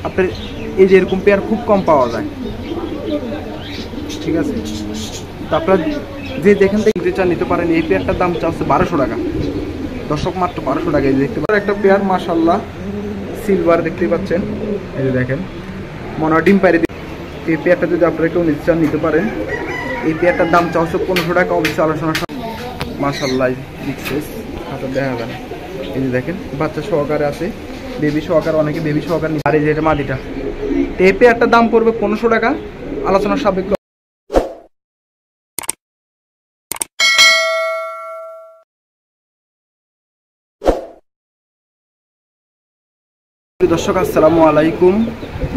আপনার এই যে এরকম পেয়ার খুব কম পাওয়া যায়, ঠিক আছে। তো আপনারা যে যেখান থেকে নিতে চান নিতে পারেন। এই পেয়ারটার দাম হচ্ছে 1200 টাকা দর্শক, মাত্র 1200 টাকা। এই দেখতে পারেন একটা পেয়ার মাশাআল্লাহ সিলভার দেখতে পাচ্ছেন, এই যে দেখেন মনে হয় ডিম পাইরে। এই পেয়ারটা যদি আপনারা কেউ নিতে চান নিতে পারেন। এই পেয়ারটার দাম হচ্ছে 1500 টাকা, অবশ্যই আলোচনা। মাশাআল্লাহ বিশেষ হাতে দেখা যায়, এই যে দেখেন বাচ্চা সহকারে আছে, বেবি সহকারে, অনেকে বেবি সহকারে। আর এই যে এটা মাদিটা, তো এই পেয়ারটার দাম পড়বে 1500 টাকা, আলোচনার সাপেক্ষে। দর্শক আসসালামু আলাইকুম,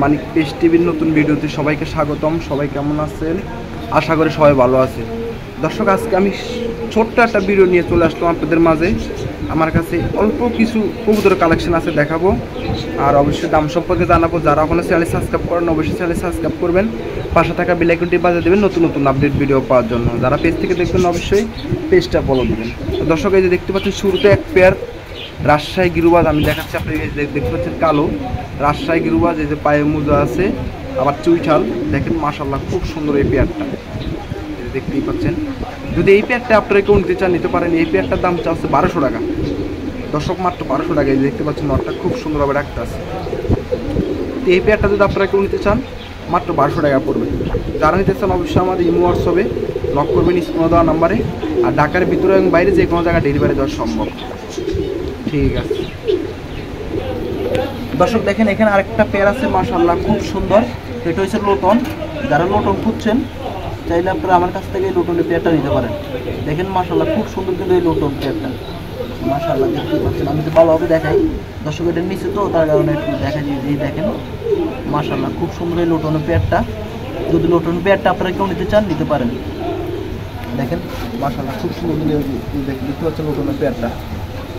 মানিক পেশ টিভির নতুন ভিডিওতে সবাইকে স্বাগতম। সবাই কেমন আছেন? আশা করি সবাই ভালো আছে। দর্শক আজকে আমি ছোট্ট একটা ভিডিও নিয়ে চলে আসলাম আপনাদের মাঝে। আমার কাছে অল্প কিছু কবুতরের কালেকশন আছে, দেখাবো আর অবশ্যই দাম সম্পর্কে জানাবো। যারা এখনো চ্যানেল সাবস্ক্রাইব করেন অবশ্যই চ্যানেল সাবস্ক্রাইব করবেন, পাশে থাকা বেল আইকনটি বাজিয়ে দেবেন নতুন নতুন আপডেট ভিডিও পাওয়ার জন্য। যারা পেজ থেকে দেখবেন অবশ্যই পেজটা ফলো দেবেন। দর্শক এই যে দেখতে পাচ্ছেন শুরুতে এক পেয়ার রাজশাহী গিরুবাজ আমি দেখাচ্ছি। আপনি দেখতে পাচ্ছেন কালো রাজশাহী গিরুবাজ, এই যে পায়ে মোজা আছে, আবার চুইঠাল দেখেন মাশাআল্লাহ খুব সুন্দর এই পেয়ারটা, দেখতেই পাচ্ছেন। যদি এই পেয়ারটা আপনারা কেউ নিতে চান নিতে পারেন। এই পেয়ারটার দাম হচ্ছে 1200 টাকা দর্শক, মাত্র 1200 টাকা। এই দেখতে পাচ্ছেন নটটা খুব সুন্দরভাবে রাখতে আছে। তো এই পেয়ারটা যদি আপনারা কেউ নিতে চান মাত্র 1200 টাকা পড়বে। যারা নিতে চান অবশ্যই আমাদের ইমো হোয়াটসঅ্যাপে নক করবেন স্ক্রিনে দেওয়া নাম্বারে। আর ঢাকার ভিতরে এবং বাইরে যে কোনো জায়গায় ডেলিভারি দেওয়া সম্ভব, ঠিক আছে। দর্শক দেখেন এখানে আরেকটা পেয়ার আছে মাশাআল্লাহ খুব সুন্দর, এটা হচ্ছে লোটন। যারা লোটন খুঁজছেন চাইলে আপনারা আমার কাছ থেকে এই লোটনের পেয়ারটা নিতে পারেন। দেখেন মাশাআল্লাহ খুব সুন্দর কিন্তু এই লোটন পেয়ারটা মাশাআল্লাহ দেখতে পাচ্ছেন। আমি তো ভালোভাবে দেখাই, দর্শক এটার নিচে তো তার কারণে একটু দেখা যায়। এই দেখেন মাশাআল্লাহ খুব সুন্দর এই লোটনের পেয়ারটা। যদি লোটন পেয়ারটা আপনারা কেউ নিতে চান নিতে পারেন। দেখেন মাশাআল্লাহ খুব সুন্দর দেখতে পাচ্ছেন লোটনের পেয়ারটা।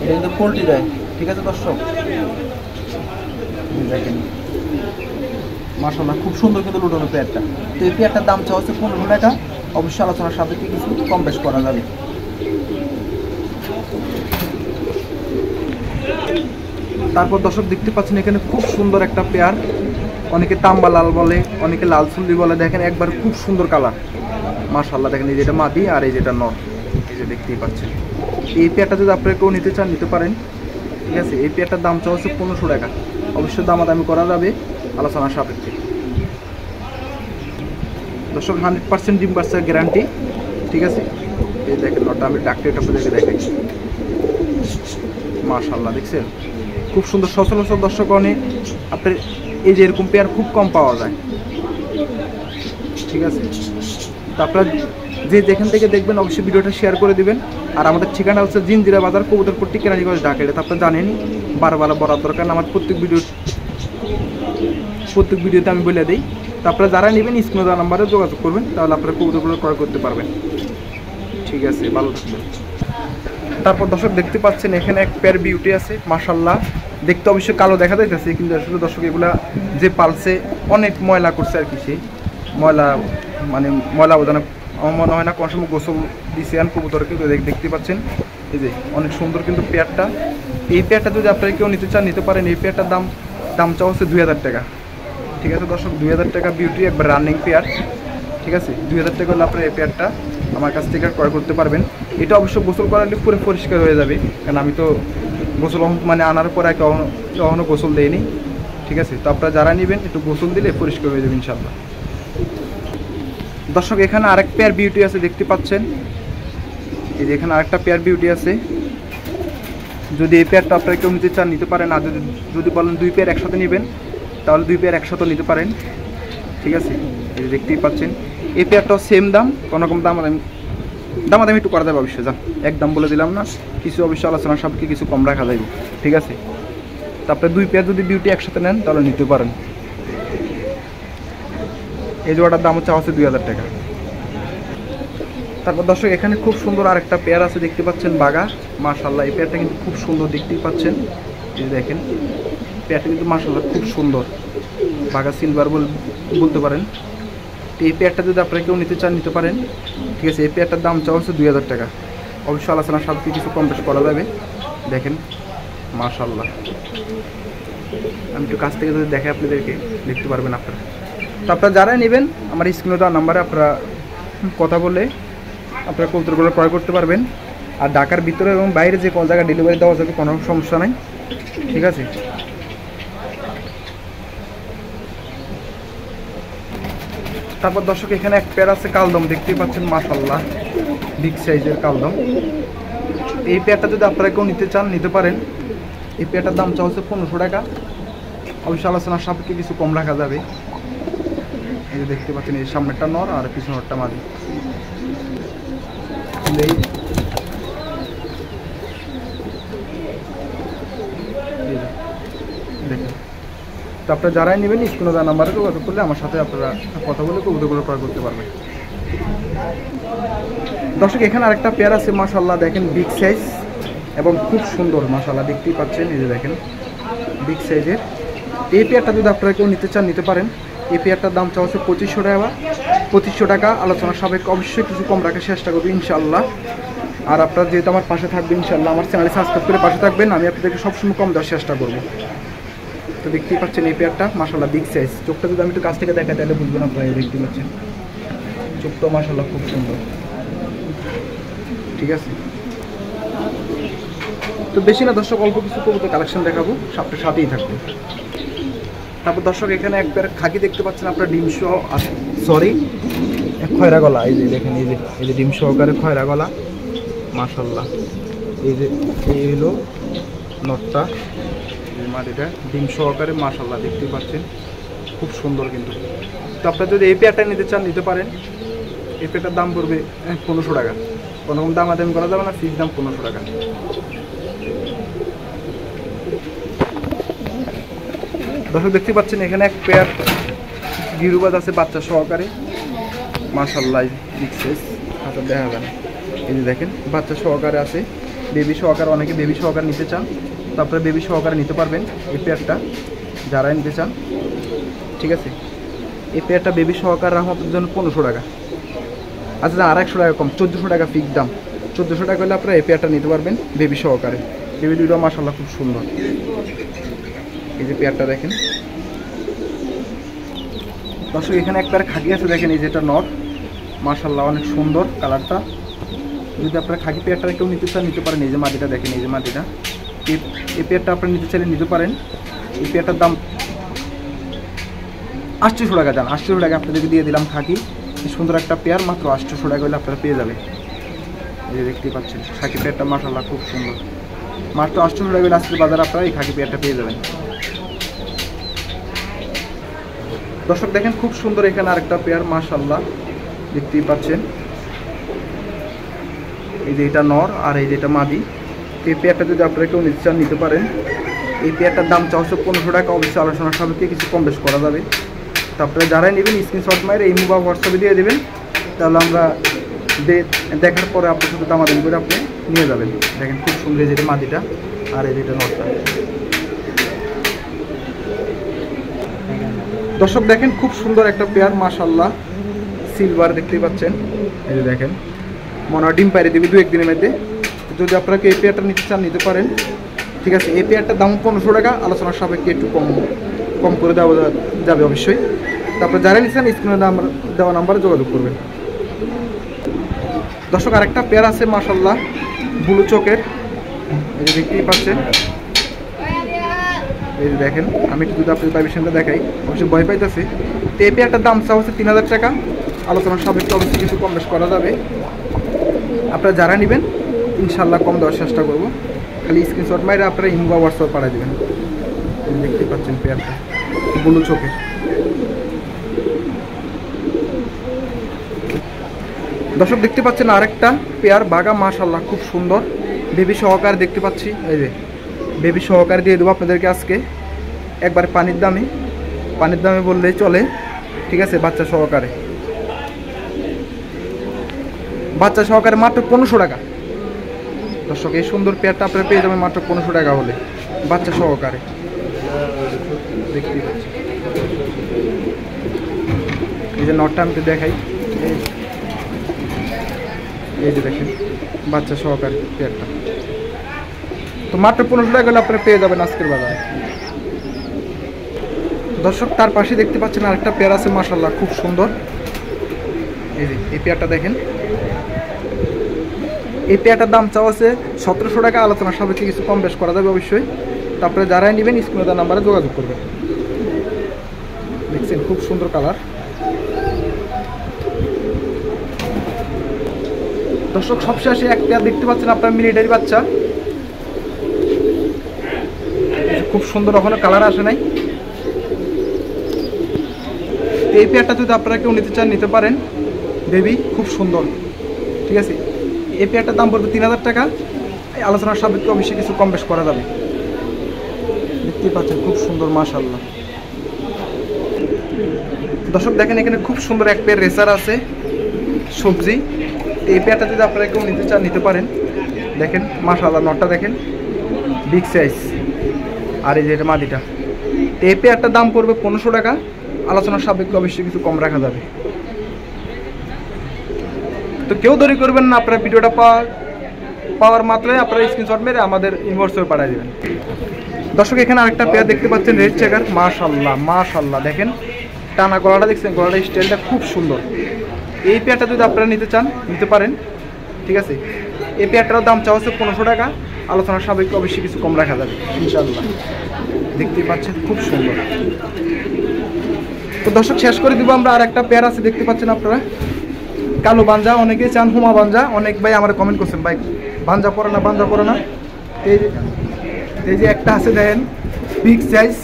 এটা কিন্তু পোল্ট্রি দেয়, ঠিক আছে দর্শক। দেখেন মাশাআল্লাহ খুব সুন্দর কিন্তু লুটোনের পেয়ারটা। তো এই পেয়ারটার দাম হচ্ছে 1500 টাকা, অবশ্যই আলোচনার সাপেক্ষে কিছু কম বেশ করা যাবে। তারপর দর্শক দেখতে পাচ্ছেন এখানে খুব সুন্দর একটা পেয়ার, অনেকে তাম্বা লাল বলে, অনেকে লাল সুন্দি বলে। দেখেন একবার খুব সুন্দর কালার মাশাআল্লাহ। দেখেন এই যেটা মাদি আর এই যেটা নর, এই যে দেখতেই পাচ্ছেন। এই পেয়ারটা যদি আপনারা কেউ নিতে চান নিতে পারেন, ঠিক আছে। এই পেয়ারটার দাম হচ্ছে 1500 টাকা, অবশ্যই দামাদামি করা যাবে আলোচনার সাপেক্ষে। দর্শক 100% ডিম বাচ্চার গ্যারান্টি, ঠিক আছে। এই দেখেন নটা আমি ডাক্তারটা আপনাদেরকে দেখাই মাশাআল্লাহ, দেখছেন খুব সুন্দর সচরাচর দর্শক অনেক আপনার এই যে এরকম পেয়ার খুব কম পাওয়া যায়, ঠিক আছে। তো আপনারা যে যেখান থেকে দেখবেন অবশ্যই ভিডিওটা শেয়ার করে দিবেন। আর আমাদের ঠিকানা হচ্ছে জিনজিরা বাজার, কবুতরপট্টি, কেরানীগঞ্জ, ঢাকা। এটা তো আপনারা জানেনই, বারবার বলার দরকার না, আমার প্রত্যেক ভিডিওতে আমি বলে দিই। তো আপনারা যারা নেবেন স্ক্রিনে দেওয়া নাম্বারে যোগাযোগ করবেন, তাহলে আপনারা কবুতরগুলো ক্রয় করতে পারবেন, ঠিক আছে। ভালো থাকবেন। তারপর দর্শক দেখতে পাচ্ছেন এখানে এক পেয়ার বিউটি আছে মাশাআল্লাহ, দেখতে অবশ্যই কালো দেখা যাইতেছে, কিন্তু আসলে দর্শক এগুলা যে পালসে অনেক ময়লা করছে আর কি, সে ময়লা বোঝানো আমার মনে হয় না কোন সময় গোসল দিছে আন কবুতর, কিন্তু দেখতে পাচ্ছেন এই যে অনেক সুন্দর কিন্তু পেয়ারটা। এই পেয়ারটা যদি আপনারা কেউ নিতে চান নিতে পারেন। এই পেয়ারটার দাম হচ্ছে 2000 টাকা, ঠিক আছে দর্শক। 2000 টাকা বিউটি একবার রানিং পেয়ার, ঠিক আছে। 2000 টাকা হলে আপনারা এই পেয়ারটা আমার কাছ থেকে ক্রয় করতে পারবেন। এটা অবশ্যই গোসল করালে পুরো পরিষ্কার হয়ে যাবে, কারণ আমি তো গোসল আনার পরে কখনো গোসল দেয়নি, ঠিক আছে। তো আপনারা যারা নেবেন একটু গোসল দিলে পরিষ্কার হয়ে যাবে ইনশাআল্লাহ। দর্শক এখানে আরেক পেয়ার বিউটি আছে দেখতে পাচ্ছেন, এই যে এখানে আরেকটা পেয়ার বিউটি আছে। যদি এই পেয়ারটা আপনারা কেউ নিতে চান নিতে পারেন। আর যদি বলেন 2 পেয়ার একসাথে নেবেন তাহলে 2 পেয়ার একসাথে নিতে পারেন, ঠিক আছে। এই যে দেখতেই পাচ্ছেন এই পেয়ারটাও সেম দাম, কোনো রকম দামাদামি একটু করা যাবে অবশ্যই। একদম বলে দিলাম না, কিছু অবশ্যই আলোচনার সাপেক্ষে কিছু কম রাখা যাবে, ঠিক আছে। তারপরে 2 পেয়ার যদি বিউটি একসাথে নেন তাহলে নিতে পারেন। এই জোড়াটার দাম হচ্ছে 2000 টাকা। তারপর দর্শক এখানে খুব সুন্দর আরেকটা পেয়ার আছে দেখতে পাচ্ছেন বাগা মাশাআল্লাহ। এই পেয়ারটা কিন্তু খুব সুন্দর দেখতেই পাচ্ছেন, এই দেখেন পেয়ারটা কিন্তু মাশাআল্লাহ খুব সুন্দর, বাগা সিলভার বলতে পারেন। তো এই পেয়ারটা যদি আপনারা কেউ নিতে চান নিতে পারেন, ঠিক আছে। এই পেয়ারটার দাম হচ্ছে 2000 টাকা, অবশ্যই আলোচনার সাথে কিছু কম বেশ করা যাবে। দেখেন মাশাআল্লাহ আমি একটু কাছ থেকে যদি দেখে আপনাদেরকে দেখতে পারবেন আপনারা। তো আপনারা যারাই নেবেন আমার স্ক্রিনে দেওয়া নাম্বারে আপনারা কথা বলে আপনারা কবুতরগুলো ক্রয় করতে পারবেন। আর ঢাকার ভিতরে এবং বাইরে যে কোনো জায়গায় ডেলিভারি দেওয়া যাবে, কোনো সমস্যা নাই, ঠিক আছে। তারপর দর্শক এখানে এক পেয়ার আছে কালদম, দেখতেই পাচ্ছেন মাশাআল্লাহ বিগ সাইজের কালদম। এই পেয়ারটা যদি আপনারা কেউ নিতে চান নিতে পারেন। এই পেয়ারটার দাম চা হচ্ছে 1500 টাকা, অবশ্যই আলোচনার সাপেক্ষে কিছু কম রাখা যাবে। এই যে দেখতে পাচ্ছেন এই সামনেরটা নর আর পিছনেরটা মাদি। দেখেন, তো আপনারা যারাই নেবেন স্ক্রিনে দেওয়া নাম্বারে যোগাযোগ করলে আমার সাথে আপনারা কথা বলে কবুতরগুলো ক্রয় করতে পারবেন। দর্শক এখানে আরেকটা পেয়ার আছে মাশাআল্লাহ, দেখেন বিগ সাইজ এবং খুব সুন্দর মাশাআল্লাহ, দেখতেই পাচ্ছেন। এই যে দেখেন বিগ সাইজের এই পেয়ারটা যদি আপনারা কেউ নিতে চান নিতে পারেন। এই পেয়ারটার দাম চা হচ্ছে 2500 টাকা, আলোচনার সাপেক্ষে অবশ্যই কিছু কম রাখার চেষ্টা করবো ইনশাআল্লাহ। আর আপনারা যেহেতু আমার পাশে থাকবেন ইনশাআল্লাহ, আমার চ্যানেলে সাবস্ক্রাইব করে পাশে থাকবেন, আমি আপনাদেরকে সবসময় কম দেওয়ার চেষ্টা করবো। তো দেখতেই পাচ্ছেন এই পেয়ারটা মাশাআল্লাহ বিগ সাইজ। চোখটা যদি আমি একটু কাছ থেকে দেখাই তাহলে বুঝবেন আপনারা। দেখতে পাচ্ছেন চোখটা মাশাআল্লাহ খুব সুন্দর, ঠিক আছে। তো বেশি না দর্শক, অল্প কিছু কবুতর কালেকশন দেখাবো, সবটার সাথেই থাকবে। তারপর দর্শক এখানে একবার খাকি দেখতে পাচ্ছেন আপনার ডিম সহ আছে, সরি খয়রা গলা। এই যে দেখেন এই যে ডিম সহকারে খয়রা গলা মাশাআল্লাহ। এই যে এই হলো নটটা, মাটিটা ডিম সহকারে মাশাআল্লাহ, দেখতেই পাচ্ছেন খুব সুন্দর কিন্তু। তো আপনারা যদি এই পেয়ারটা নিতে চান নিতে পারেন। এই পেয়ারটার দাম পড়বে 1500 টাকা, কোনো রকম দামাদামি করা যাবে না, ফিক্স দাম 1500 টাকা। দর্শক দেখতে পাচ্ছেন এখানে এক পেয়ার গিরুবাজ আছে বাচ্চা সহকারে মাশাআল্লাহ, বিগ সাইজ, আচ্ছা দেখা যাবে না। এই যে দেখেন বাচ্চা সহকারে আছে, বেবি সহকারে, অনেকে বেবি সহকারে নিতে চান, তারপরে বেবি সহকারে নিতে পারবেন এই পেয়ারটা যারা নিতে চান, ঠিক আছে। এই পেয়ারটা বেবি সহকারে রাখবার জন্য 1500 টাকা, আচ্ছা আর 100 টাকা কম, 1400 টাকা ফিক্স দাম। 1400 টাকা হলে আপনারা এই পেয়ারটা নিতে পারবেন বেবি সহকারে। বেবি দুটো মাশাআল্লাহ খুব সুন্দর। এই যে পেয়ারটা দেখেন দর্শক, এখানে এক পেয়ার খাকি আছে দেখেন, এই যেটা নর মাশাআল্লাহ অনেক সুন্দর কালারটা। যদি আপনারা খাকি পেয়ারটা কেউ নিতে চান নিতে পারেন। এই যে মাদিটা দেখেন, এই যে মাদিটা, এই পেয়ারটা আপনারা নিতে চাইলে নিতে পারেন। এই পেয়ারটার দাম 800 টাকা, যান 800 টাকা আপনাদেরকে দিয়ে দিলাম। খাকি সুন্দর একটা পেয়ার মাত্র 800 টাকা হলে আপনারা পেয়ে যাবেন। এই যে দেখতেই পাচ্ছেন খাকি পেয়ারটা মাশাআল্লাহ খুব সুন্দর, মাত্র 800 টাকা হলে আজকের বাজারে আপনারা এই খাকি পেয়ারটা পেয়ে যাবেন। দর্শক দেখেন খুব সুন্দর এখানে আরেকটা পেয়ার মাশাআল্লাহ, দেখতেই পাচ্ছেন। এই যে এটা নর আর এই যে এটা মাদি। এই পেয়ারটা যদি আপনারা কেউ নিতে চান নিতে পারেন। এই পেয়ারটার দাম চা হচ্ছে 1500 টাকা, অবশ্যই আলোচনার সাপেক্ষে কিছু কম বেশ করা যাবে। তো আপনারা যারাই নেবেন স্ক্রিনশট মারে এই মোবাইল হোয়াটসঅ্যাপে দিয়ে দেবেন, তাহলে আমরা দেখার পরে আপনার সাথে দামাদামি করে আপনি নিয়ে যাবেন। দেখেন খুব সুন্দর এই যেটা মাদিটা আর এই যেটা নরটা। দর্শক দেখেন খুব সুন্দর একটা পেয়ার মাশাআল্লাহ, সিলভার দেখতেই পাচ্ছেন। এই যে দেখেন মনে হয় ডিম পাইরে দিবি 2-1 দিনের মধ্যে। যদি আপনারা এই পেয়ারটা নিতে চান নিতে পারেন, ঠিক আছে। এই পেয়ারটার দাম 1500 টাকা, আলোচনার সাপেক্ষে একটু কম করে দেওয়া যাবে অবশ্যই। তারপরে যারা নিচ্ছেন স্ক্রিনে দেওয়া নাম্বারে যোগাযোগ করবেন। দর্শক আরেকটা পেয়ার আছে মাশাআল্লাহ ব্লু চোখের, এই যে দেখতেই পাচ্ছেন। এই যে দেখেন আমি একটু যদি আপনাদের ভাইবেশনটা দেখাই, অবশ্যই ভয় পাইতেছে। তো এই পেয়ারটার দাম চা হচ্ছে 3000 টাকা, আলোচনার সাপেক্ষে অবশ্যই কিছু কম বেশ করা যাবে। আপনারা যারা নেবেন ইনশাআল্লাহ কম দেওয়ার চেষ্টা করবো, খালি স্ক্রিনশট মাইরে আপনারা ইনবা হোয়াটসঅ্যাপ পাঠিয়ে দেবেন। দেখতে পাচ্ছেন পেয়ারটা ব্লু চোখের। দর্শক দেখতে পাচ্ছেন আরেকটা পেয়ার বাগা মাশাআল্লাহ খুব সুন্দর, বেবি সহকারে দেখতে পাচ্ছি। এই যে বেবি সহকারে দিয়ে দেবো আপনাদেরকে আজকে একবার পানির দামে বললেই চলে, ঠিক আছে। বাচ্চা সহকারে মাত্র 1500 টাকা। দর্শক এই সুন্দর পেয়ারটা আপনারা পেয়ে যাবেন মাত্র 1500 টাকা হলে, বাচ্চা সহকারে। দেখতেই পাচ্ছি এই যে নটটা আমি দেখাই, এই যে দেখেন বাচ্চা সহকারে পেয়ারটা। তো মাত্র 1500 টাকা হলে আপনারা পেয়ে যাবেন আজকের বাজারে। দর্শক তার পাশে দেখতে পাচ্ছেন আরেকটা পেয়ার আছে, মাশাআল্লাহ খুব সুন্দর। এই যে এই পেয়ারটা দেখেন, এই পেয়ারটার দাম চাওয়া আছে 1700 টাকা, আলোচনার সাপেক্ষে কিছু কম বেশ করা যাবে অবশ্যই। তারপরে যারাই নেবেন স্ক্রিনে দেওয়া নাম্বারে যোগাযোগ করবেন। দেখছেন খুব সুন্দর কালার। দর্শক সবশেষে এক পেয়ার দেখতে পাচ্ছেন আপনার মিলিটারি বাচ্চা, খুব সুন্দর, এখনো কালার আসে নাই। এই পেয়ারটা যদি আপনারা কেউ নিতে চান নিতে পারেন, বেবি খুব সুন্দর, ঠিক আছে। এই পেয়ারটার দাম পড়বে 3000 টাকা, এই আলোচনার সাপেক্ষে অবশ্যই কিছু কম বেশ করা যাবে। দেখতেই পাচ্ছেন খুব সুন্দর, মাশাআল্লাহ। দর্শক দেখেন এখানে খুব সুন্দর এক পেয়ার রেসার আছে সবজি। এই পেয়ারটা যদি আপনারা কেউ নিতে চান নিতে পারেন। দেখেন মাশাআল্লাহ, নটটা দেখেন বিগ সাইজ, আর এই যে এটা মাদিটা। এই পেয়ারটার দাম পড়বে 1500 টাকা, আলোচনার সাপেক্ষে অবশ্যই কিছু কম রাখা যাবে। তো কেউ দেরি করবেন না, আপনারা ভিডিওটা পাওয়ার মাত্রই আপনারা স্ক্রিনশট মেরে আমাদের ইনবক্সে পাঠিয়ে দেবেন। দর্শক এখানে আরেকটা পেয়ার দেখতে পাচ্ছেন রেড চেকার, মাশাআল্লাহ মাশাআল্লাহ। দেখেন টানা গলাটা দেখছেন, গলাটা স্টাইলটা খুব সুন্দর। এই পেয়ারটা যদি আপনারা নিতে চান নিতে পারেন, ঠিক আছে। এই পেয়ারটার দাম চাওয়া হচ্ছে 1500 টাকা, আলোচনার সাপেক্ষে অবশ্যই কিছু কম রাখা যাবে ইনশাআল্লাহ। দেখতেই পাচ্ছেন খুব সুন্দর। তো দর্শক শেষ করে দিব আমরা, আর একটা পেয়ার আছে দেখতে পাচ্ছেন আপনারা, কালো বাঞ্জা। অনেকেই চান হুমা বাঞ্জা, অনেক ভাই আমার কমেন্ট করছেন ভাই বাঞ্জা পরে না বাঞ্জা পরে না। এই যে একটা আছে দেখেন বিগ সাইজ,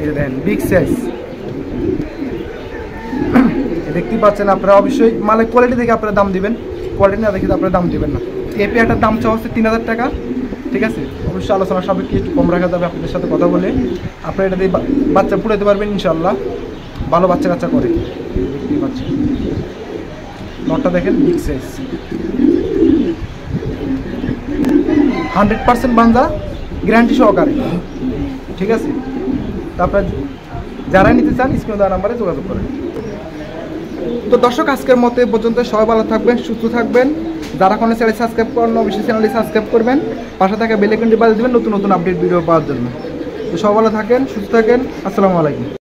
এই যে দেখেন বিগ সাইজ, দেখতেই পাচ্ছেন আপনারা। অবশ্যই মালের কোয়ালিটি দেখে আপনারা দাম দিবেন, কোয়ালিটি না দেখে আপনারা দাম দিবেন না। এই পেয়ারটার দাম চাওয়া হচ্ছে 3000 টাকা, ঠিক আছে। অবশ্যই আলোচনার সাপেক্ষে একটু কম রাখা যাবে আপনাদের সাথে কথা বলে। আপনারা এটা দিয়ে বাচ্চা পুড়াতে পারবেন ইনশাআল্লাহ, ভালো বাচ্চা কাচ্চা করে। দেখতেই পাচ্ছেন নটটা দেখেন বিগ সাইজ, 100% বাঞ্জা গ্যারান্টি সহকারে, ঠিক আছে। তারপরে যারা নিতে চান স্ক্রিনে দেওয়া নাম্বারে যোগাযোগ করেন। তো দর্শক আজকের মতো পর্যন্ত, সবাই ভালো থাকবেন, সুস্থ থাকবেন। যারা কোনো চ্যানেল সাবস্ক্রাইব করেন অবশ্যই চ্যানেলটি সাবস্ক্রাইব করবেন, পাশে থাকা বেল আইকনটি বাজিয়ে দেবেন নতুন নতুন আপডেট ভিডিও পাওয়ার জন্য। তো সবাই ভালো থাকেন, সুস্থ থাকেন, আসসালামু আলাইকুম।